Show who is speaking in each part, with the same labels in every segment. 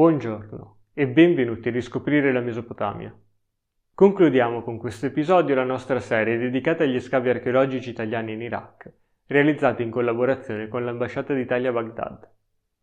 Speaker 1: Buongiorno e benvenuti a riscoprire la Mesopotamia. Concludiamo con questo episodio la nostra serie dedicata agli scavi archeologici italiani in Iraq, realizzati in collaborazione con l'Ambasciata d'Italia a Baghdad.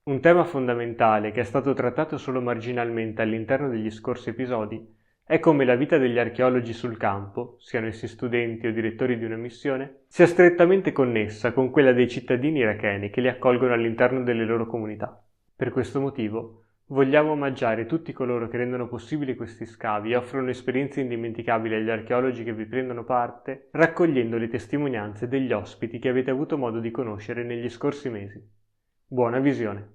Speaker 1: Un tema fondamentale che è stato trattato solo marginalmente all'interno degli scorsi episodi è come la vita degli archeologi sul campo, siano essi studenti o direttori di una missione, sia strettamente connessa con quella dei cittadini iracheni che li accolgono all'interno delle loro comunità. Per questo motivo, vogliamo omaggiare tutti coloro che rendono possibili questi scavi e offrono esperienze indimenticabili agli archeologi che vi prendono parte, raccogliendo le testimonianze degli ospiti che avete avuto modo di conoscere negli scorsi mesi. Buona visione!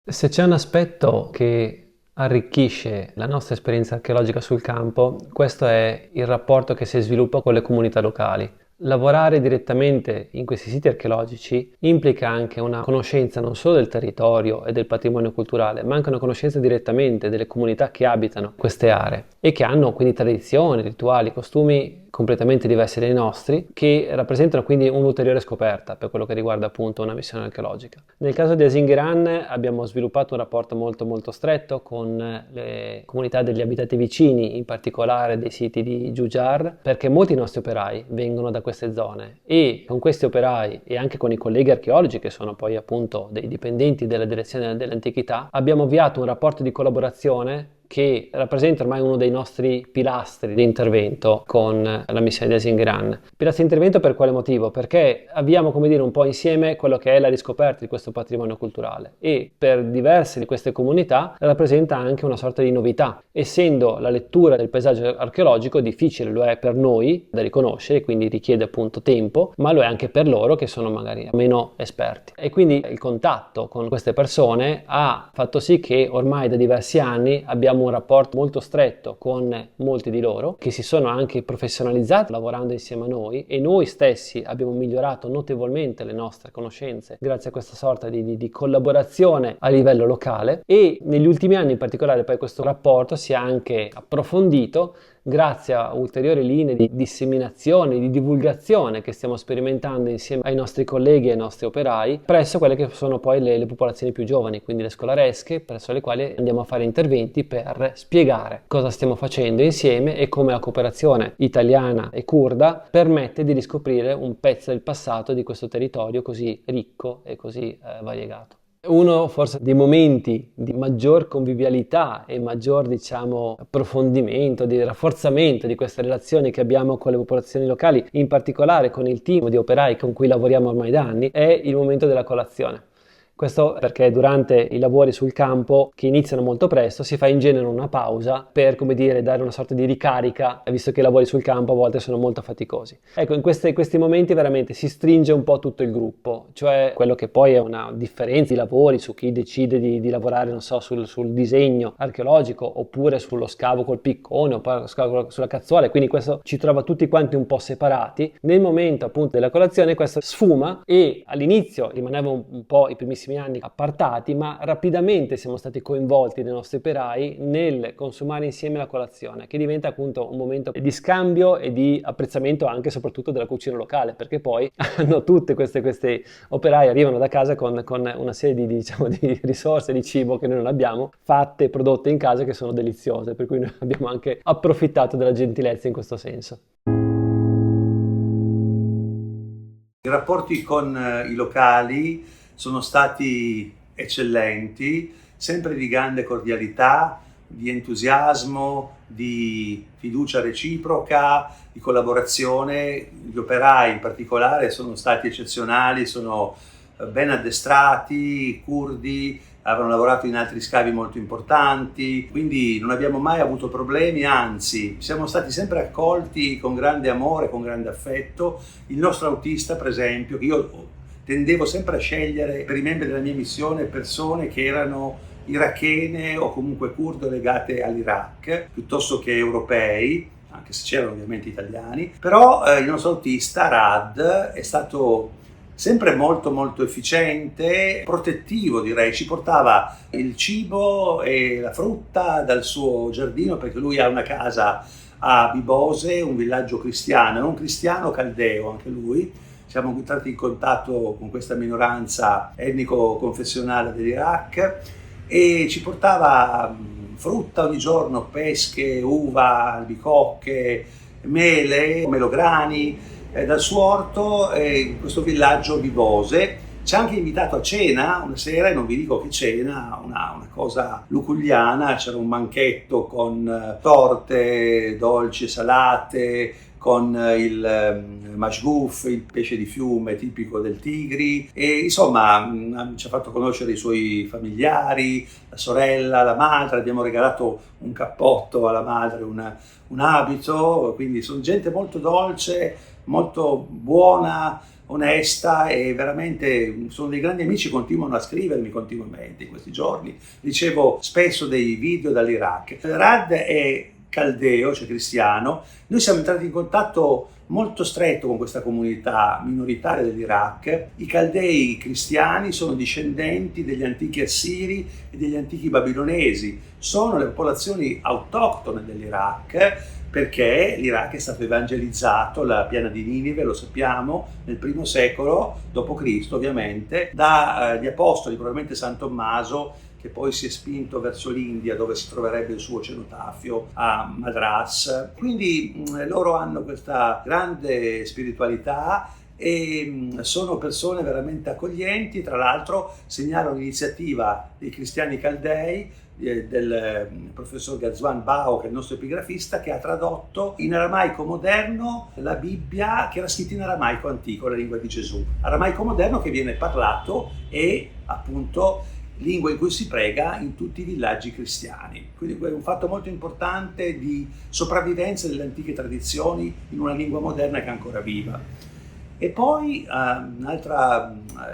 Speaker 2: Se c'è un aspetto che arricchisce la nostra esperienza archeologica sul campo, questo è il rapporto che si sviluppa con le comunità locali. Lavorare direttamente in questi siti archeologici implica anche una conoscenza non solo del territorio e del patrimonio culturale, ma anche una conoscenza direttamente delle comunità che abitano queste aree e che hanno quindi tradizioni, rituali, costumi completamente diversi dai nostri, che rappresentano quindi un'ulteriore scoperta per quello che riguarda appunto una missione archeologica. Nel caso di Asingiran abbiamo sviluppato un rapporto molto stretto con le comunità degli abitati vicini, in particolare dei siti di Giugiar, perché molti nostri operai vengono da queste zone e con questi operai e anche con i colleghi archeologi che sono poi appunto dei dipendenti della direzione dell'antichità abbiamo avviato un rapporto di collaborazione che rappresenta ormai uno dei nostri pilastri di intervento con la missione di Asingiran. Pilastri di intervento per quale motivo? Perché abbiamo, come dire, un po' insieme quello che è la riscoperta di questo patrimonio culturale e per diverse di queste comunità rappresenta anche una sorta di novità, essendo la lettura del paesaggio archeologico difficile, lo è per noi da riconoscere, quindi richiede appunto tempo, ma lo è anche per loro che sono magari meno esperti. E quindi il contatto con queste persone ha fatto sì che ormai da diversi anni abbiamo un rapporto molto stretto con molti di loro che si sono anche professionalizzati lavorando insieme a noi e noi stessi abbiamo migliorato notevolmente le nostre conoscenze grazie a questa sorta di collaborazione a livello locale e negli ultimi anni in particolare poi questo rapporto si è anche approfondito grazie a ulteriori linee di disseminazione, di divulgazione che stiamo sperimentando insieme ai nostri colleghi e ai nostri operai presso quelle che sono poi le popolazioni più giovani, quindi le scolaresche, presso le quali andiamo a fare interventi per spiegare cosa stiamo facendo insieme e come la cooperazione italiana e curda permette di riscoprire un pezzo del passato di questo territorio così ricco e così variegato. Uno forse dei momenti di maggior convivialità e maggior, approfondimento, di rafforzamento di queste relazioni che abbiamo con le popolazioni locali, in particolare con il team di operai con cui lavoriamo ormai da anni, è il momento della colazione. Questo perché durante i lavori sul campo, che iniziano molto presto, si fa in genere una pausa per, dare una sorta di ricarica, visto che i lavori sul campo a volte sono molto faticosi. Ecco, in questi momenti veramente si stringe un po' tutto il gruppo, cioè quello che poi è una differenza di lavori su chi decide di lavorare, non so, sul disegno archeologico, oppure sullo scavo col piccone, oppure sulla cazzuola, quindi questo ci trova tutti quanti un po' separati. Nel momento appunto della colazione questo sfuma e all'inizio rimaneva un po' i primissimi anni appartati, ma rapidamente siamo stati coinvolti dai nostri operai nel consumare insieme la colazione, che diventa appunto un momento di scambio e di apprezzamento anche e soprattutto della cucina locale, perché poi hanno tutte queste operai arrivano da casa con una serie di risorse di cibo che noi non abbiamo, fatte e prodotte in casa che sono deliziose, per cui noi abbiamo anche approfittato della gentilezza in questo senso.
Speaker 3: I rapporti con i locali sono stati eccellenti, sempre di grande cordialità, di entusiasmo, di fiducia reciproca, di collaborazione. Gli operai in particolare sono stati eccezionali, sono ben addestrati, curdi, avevano lavorato in altri scavi molto importanti, quindi non abbiamo mai avuto problemi, anzi siamo stati sempre accolti con grande amore, con grande affetto. Il nostro autista, per esempio, che io tendevo sempre a scegliere per i membri della mia missione persone che erano irachene o comunque curdo legate all'Iraq, piuttosto che europei, anche se c'erano ovviamente italiani. Però il nostro autista, Rad, è stato sempre molto efficiente, protettivo direi, ci portava il cibo e la frutta dal suo giardino perché lui ha una casa a Bibose, un villaggio cristiano, non cristiano, caldeo anche lui. siamo entrati in contatto con questa minoranza etnico-confessionale dell'Iraq e ci portava frutta ogni giorno, pesche, uva, albicocche, mele, melograni dal suo orto in questo villaggio di Bose. Ci ha anche invitato a cena una sera, e non vi dico che cena, una cosa luculliana, c'era un banchetto con torte, dolci e salate, con il mashguf, il pesce di fiume tipico del Tigri, e insomma ci ha fatto conoscere i suoi familiari, la sorella, la madre, abbiamo regalato un cappotto alla madre, un abito, quindi sono gente molto dolce, molto buona, onesta, e veramente sono dei grandi amici, continuano a scrivermi continuamente in questi giorni. Ricevo spesso dei video dall'Iraq. Rad è caldeo, cioè cristiano. Noi siamo entrati in contatto molto stretto con questa comunità minoritaria dell'Iraq. I caldei cristiani sono discendenti degli antichi assiri e degli antichi babilonesi, sono le popolazioni autoctone dell'Iraq, perché l'Iraq è stato evangelizzato, la piana di Ninive, lo sappiamo, nel I secolo d.C. ovviamente, dagli apostoli, probabilmente San Tommaso, che poi si è spinto verso l'India, dove si troverebbe il suo cenotafio a Madras. Quindi loro hanno questa grande spiritualità e sono persone veramente accoglienti. Tra l'altro segnalo l'iniziativa dei cristiani caldei, del professor Ghazwan Bao, che è il nostro epigrafista, che ha tradotto in aramaico moderno la Bibbia, che era scritta in aramaico antico, la lingua di Gesù. Aramaico moderno che viene parlato e appunto lingua in cui si prega in tutti i villaggi cristiani. Quindi è un fatto molto importante di sopravvivenza delle antiche tradizioni in una lingua moderna che è ancora viva. E poi un altro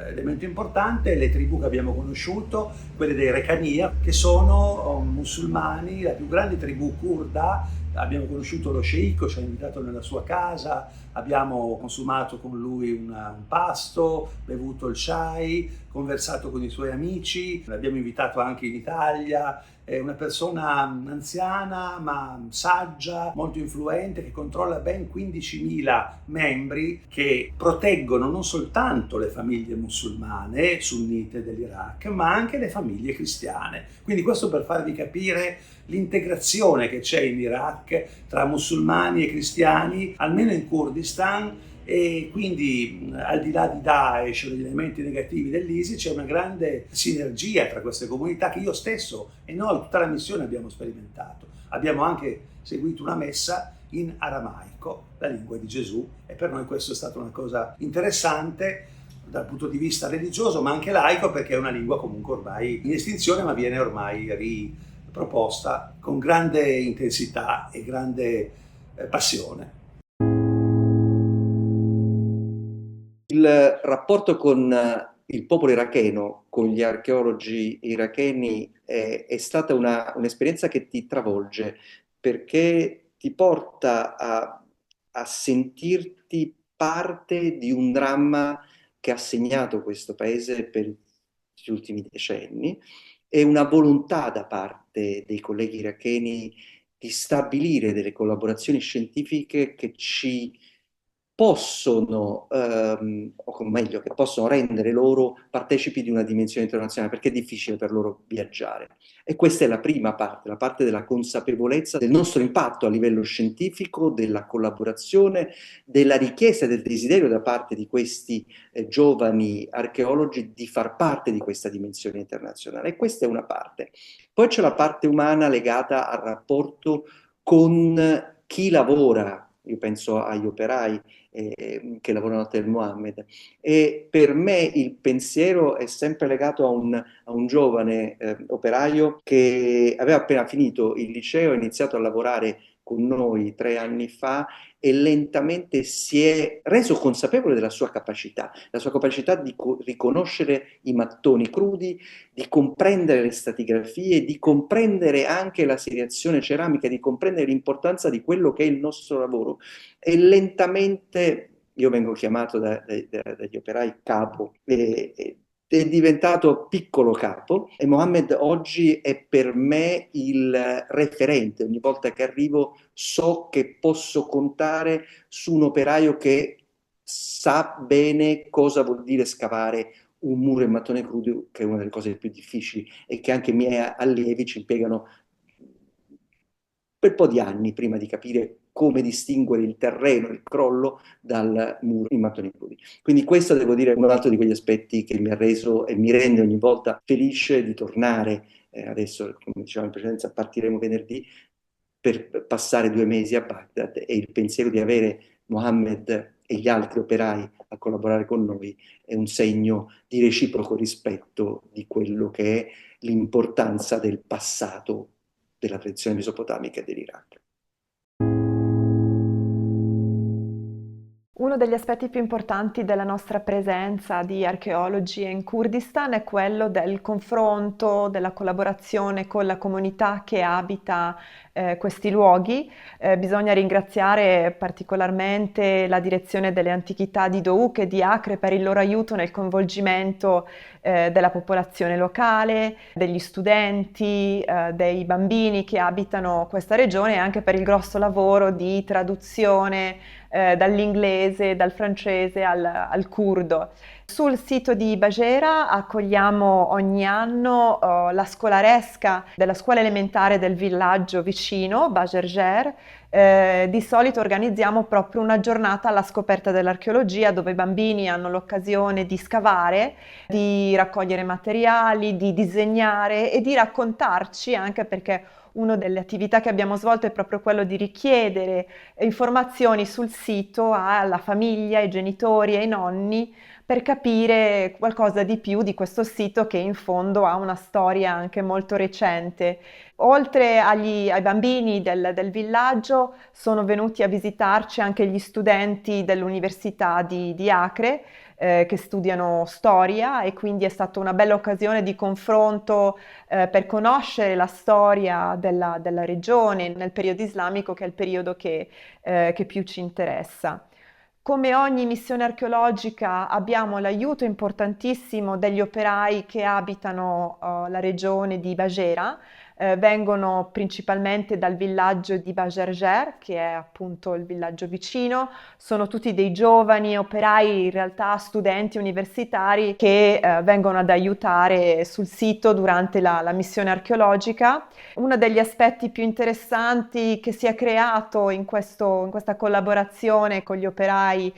Speaker 3: elemento importante, le tribù che abbiamo conosciuto, quelle dei Rekania, che sono musulmani, la più grande tribù curda. Abbiamo conosciuto lo sceicco, ci ha invitato nella sua casa, abbiamo consumato con lui un pasto, bevuto il chai, conversato con i suoi amici, l'abbiamo invitato anche in Italia. È una persona anziana ma saggia, molto influente, che controlla ben 15.000 membri che proteggono non soltanto le famiglie musulmane sunnite dell'Iraq, ma anche le famiglie cristiane. Quindi questo per farvi capire l'integrazione che c'è in Iraq tra musulmani e cristiani, almeno in Kurdistan, e quindi al di là di Daesh o degli elementi negativi dell'ISIS c'è una grande sinergia tra queste comunità che io stesso e noi, tutta la missione, abbiamo sperimentato. Abbiamo anche seguito una messa in aramaico, la lingua di Gesù, e per noi questo è stata una cosa interessante dal punto di vista religioso ma anche laico, perché è una lingua comunque ormai in estinzione, ma viene ormai riproposta con grande intensità e grande passione.
Speaker 4: Il rapporto con il popolo iracheno, con gli archeologi iracheni, è stata un'esperienza che ti travolge, perché ti porta a sentirti parte di un dramma che ha segnato questo paese per gli ultimi decenni, e una volontà da parte dei colleghi iracheni di stabilire delle collaborazioni scientifiche che ci possono, o meglio, che possono rendere loro partecipi di una dimensione internazionale, perché è difficile per loro viaggiare. E questa è la prima parte, la parte della consapevolezza del nostro impatto a livello scientifico, della collaborazione, della richiesta e del desiderio da parte di questi giovani archeologi di far parte di questa dimensione internazionale. E questa è una parte. Poi c'è la parte umana legata al rapporto con chi lavora. Io penso agli operai che lavorano a Tel Mohammed, e per me il pensiero è sempre legato a un giovane operaio che aveva appena finito il liceo, ha iniziato a lavorare con noi 3 anni fa, e lentamente si è reso consapevole della sua capacità, la sua capacità di riconoscere i mattoni crudi, di comprendere le stratigrafie, di comprendere anche la seriazione ceramica, di comprendere l'importanza di quello che è il nostro lavoro. E lentamente, io vengo chiamato dagli operai capo, è diventato piccolo capo, e Mohammed oggi è per me il referente. Ogni volta che arrivo so che posso contare su un operaio che sa bene cosa vuol dire scavare un muro in mattone crudo, che è una delle cose più difficili e che anche i miei allievi ci impiegano per un po' di anni prima di capire come distinguere il terreno, il crollo, dal muro in mattoni crudi. Quindi questo, devo dire, è un altro di quegli aspetti che mi ha reso e mi rende ogni volta felice di tornare. Adesso, come dicevamo in precedenza, partiremo venerdì per passare 2 mesi a Baghdad, e il pensiero di avere Mohammed e gli altri operai a collaborare con noi è un segno di reciproco rispetto di quello che è l'importanza del passato della tradizione mesopotamica e dell'Iraq.
Speaker 5: Uno degli aspetti più importanti della nostra presenza di archeologi in Kurdistan è quello del confronto, della collaborazione con la comunità che abita questi luoghi. Bisogna ringraziare particolarmente la direzione delle antichità di Dohuk e di Acre per il loro aiuto nel coinvolgimento della popolazione locale, degli studenti, dei bambini che abitano questa regione, e anche per il grosso lavoro di traduzione dall'inglese, dal francese al curdo. Sul sito di Bagera accogliamo ogni anno la scolaresca della scuola elementare del villaggio vicino, Bagerger. Di solito organizziamo proprio una giornata alla scoperta dell'archeologia, dove i bambini hanno l'occasione di scavare, di raccogliere materiali, di disegnare e di raccontarci, anche perché una delle attività che abbiamo svolto è proprio quello di richiedere informazioni sul sito alla famiglia, ai genitori e ai nonni, per capire qualcosa di più di questo sito, che in fondo ha una storia anche molto recente. Oltre ai bambini del villaggio, sono venuti a visitarci anche gli studenti dell'Università di Acre, che studiano storia, e quindi è stata una bella occasione di confronto per conoscere la storia della regione nel periodo islamico, che è il periodo che più ci interessa. Come ogni missione archeologica abbiamo l'aiuto importantissimo degli operai che abitano la regione di Bagera. Vengono principalmente dal villaggio di Bagerger, che è appunto il villaggio vicino. Sono tutti dei giovani operai, in realtà studenti universitari, che vengono ad aiutare sul sito durante la missione archeologica. Uno degli aspetti più interessanti che si è creato in questa collaborazione con gli operai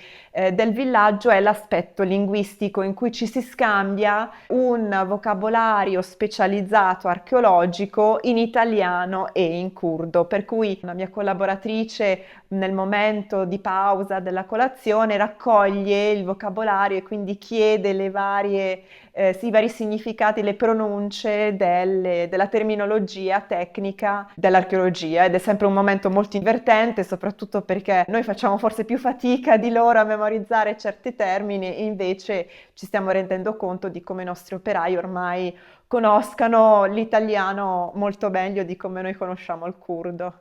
Speaker 5: del villaggio è l'aspetto linguistico, in cui ci si scambia un vocabolario specializzato archeologico in italiano e in curdo, per cui una mia collaboratrice nel momento di pausa della colazione raccoglie il vocabolario e quindi chiede i vari significati, le pronunce della terminologia tecnica dell'archeologia, ed è sempre un momento molto divertente, soprattutto perché noi facciamo forse più fatica di loro a memorizzare certi termini, e invece ci stiamo rendendo conto di come i nostri operai ormai conoscano l'italiano molto meglio di come noi conosciamo il curdo.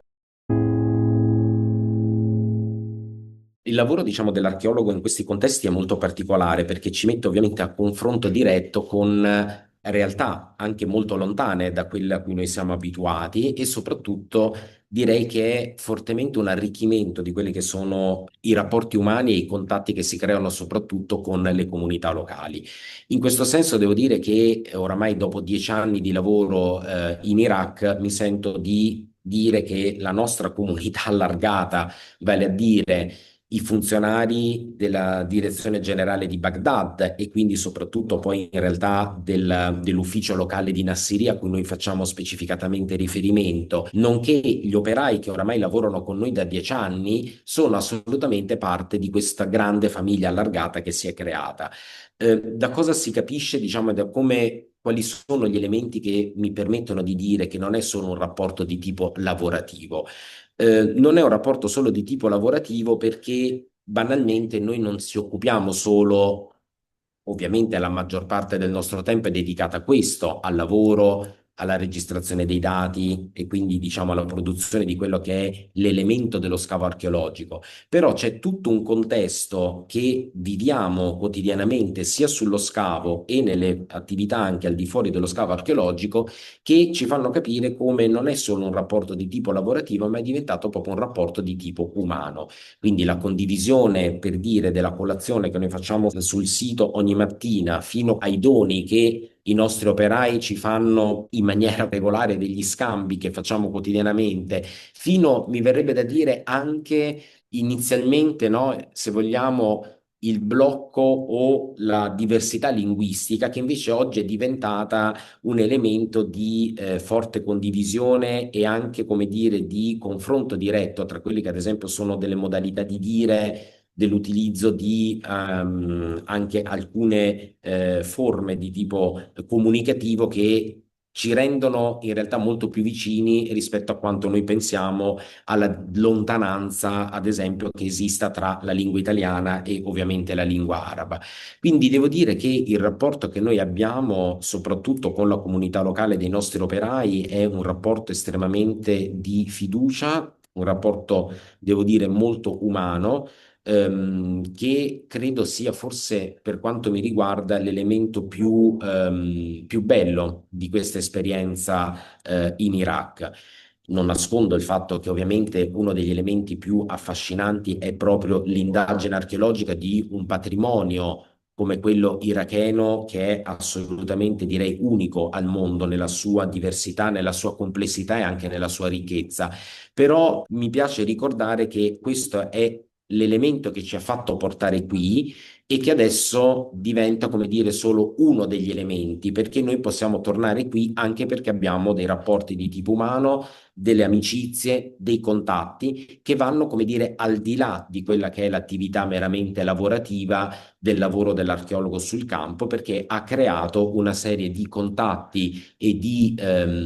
Speaker 6: Il lavoro, diciamo, dell'archeologo in questi contesti è molto particolare, perché ci mette ovviamente a confronto diretto con realtà anche molto lontane da quelle a cui noi siamo abituati, e soprattutto direi che è fortemente un arricchimento di quelli che sono i rapporti umani e i contatti che si creano soprattutto con le comunità locali. In questo senso devo dire che oramai dopo 10 anni di lavoro in Iraq mi sento di dire che la nostra comunità allargata, vale a dire i funzionari della direzione generale di Baghdad, e quindi soprattutto poi in realtà dell'ufficio locale di Nassiriya a cui noi facciamo specificatamente riferimento, nonché gli operai che oramai lavorano con noi da 10 anni, sono assolutamente parte di questa grande famiglia allargata che si è creata. Da cosa si capisce, diciamo, quali sono gli elementi che mi permettono di dire che non è solo un rapporto di tipo lavorativo. Non è un rapporto solo di tipo lavorativo, perché banalmente noi non ci occupiamo solo, ovviamente la maggior parte del nostro tempo è dedicata a questo, al lavoro, alla registrazione dei dati e quindi diciamo alla produzione di quello che è l'elemento dello scavo archeologico. Però c'è tutto un contesto che viviamo quotidianamente sia sullo scavo e nelle attività anche al di fuori dello scavo archeologico, che ci fanno capire come non è solo un rapporto di tipo lavorativo, ma è diventato proprio un rapporto di tipo umano. Quindi la condivisione, per dire, della colazione che noi facciamo sul sito ogni mattina, fino ai doni che i nostri operai ci fanno in maniera regolare, degli scambi che facciamo quotidianamente, fino, mi verrebbe da dire, anche inizialmente, no, se vogliamo, il blocco o la diversità linguistica, che invece oggi è diventata un elemento di forte condivisione e anche, come dire, di confronto diretto tra quelli che ad esempio sono delle modalità di dire, dell'utilizzo di anche alcune forme di tipo comunicativo che ci rendono in realtà molto più vicini rispetto a quanto noi pensiamo, alla lontananza, ad esempio, che esista tra la lingua italiana e ovviamente la lingua araba. Quindi devo dire che il rapporto che noi abbiamo, soprattutto con la comunità locale dei nostri operai, è un rapporto estremamente di fiducia, un rapporto, devo dire, molto umano, che credo sia forse, per quanto mi riguarda, l'elemento più bello di questa esperienza in Iraq. Non nascondo il fatto che ovviamente uno degli elementi più affascinanti è proprio l'indagine archeologica di un patrimonio come quello iracheno, che è assolutamente, direi, unico al mondo nella sua diversità, nella sua complessità e anche nella sua ricchezza. Però mi piace ricordare che questo è l'elemento che ci ha fatto portare qui e che adesso diventa, come dire, solo uno degli elementi, perché noi possiamo tornare qui anche perché abbiamo dei rapporti di tipo umano, delle amicizie, dei contatti che vanno, come dire, al di là di quella che è l'attività meramente lavorativa del lavoro dell'archeologo sul campo, perché ha creato una serie di contatti e di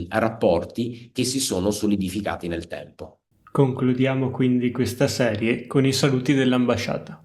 Speaker 6: rapporti che si sono solidificati nel tempo.
Speaker 1: Concludiamo quindi questa serie con i saluti dell'ambasciata.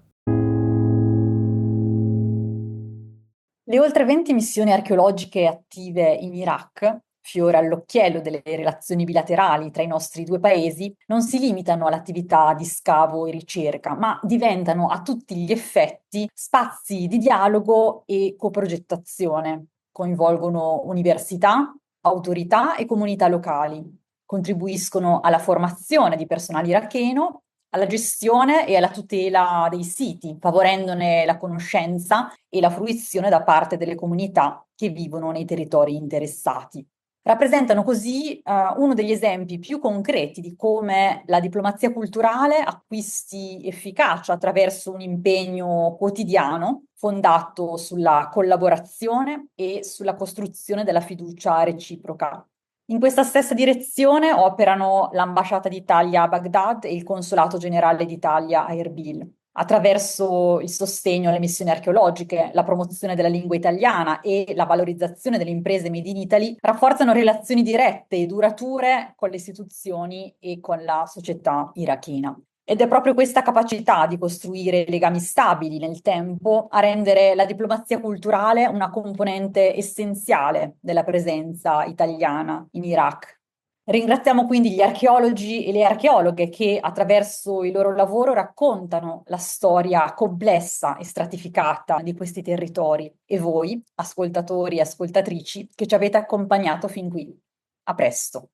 Speaker 7: Le oltre 20 missioni archeologiche attive in Iraq, fiore all'occhiello delle relazioni bilaterali tra i nostri due paesi, non si limitano all'attività di scavo e ricerca, ma diventano a tutti gli effetti spazi di dialogo e coprogettazione. Coinvolgono università, autorità e comunità locali, contribuiscono alla formazione di personale iracheno, alla gestione e alla tutela dei siti, favorendone la conoscenza e la fruizione da parte delle comunità che vivono nei territori interessati. Rappresentano così uno degli esempi più concreti di come la diplomazia culturale acquisti efficacia attraverso un impegno quotidiano fondato sulla collaborazione e sulla costruzione della fiducia reciproca. In questa stessa direzione operano l'Ambasciata d'Italia a Baghdad e il Consolato Generale d'Italia a Erbil. Attraverso il sostegno alle missioni archeologiche, la promozione della lingua italiana e la valorizzazione delle imprese made in Italy, rafforzano relazioni dirette e durature con le istituzioni e con la società irachena. Ed è proprio questa capacità di costruire legami stabili nel tempo a rendere la diplomazia culturale una componente essenziale della presenza italiana in Iraq. Ringraziamo quindi gli archeologi e le archeologhe che attraverso il loro lavoro raccontano la storia complessa e stratificata di questi territori e voi, ascoltatori e ascoltatrici, che ci avete accompagnato fin qui. A presto.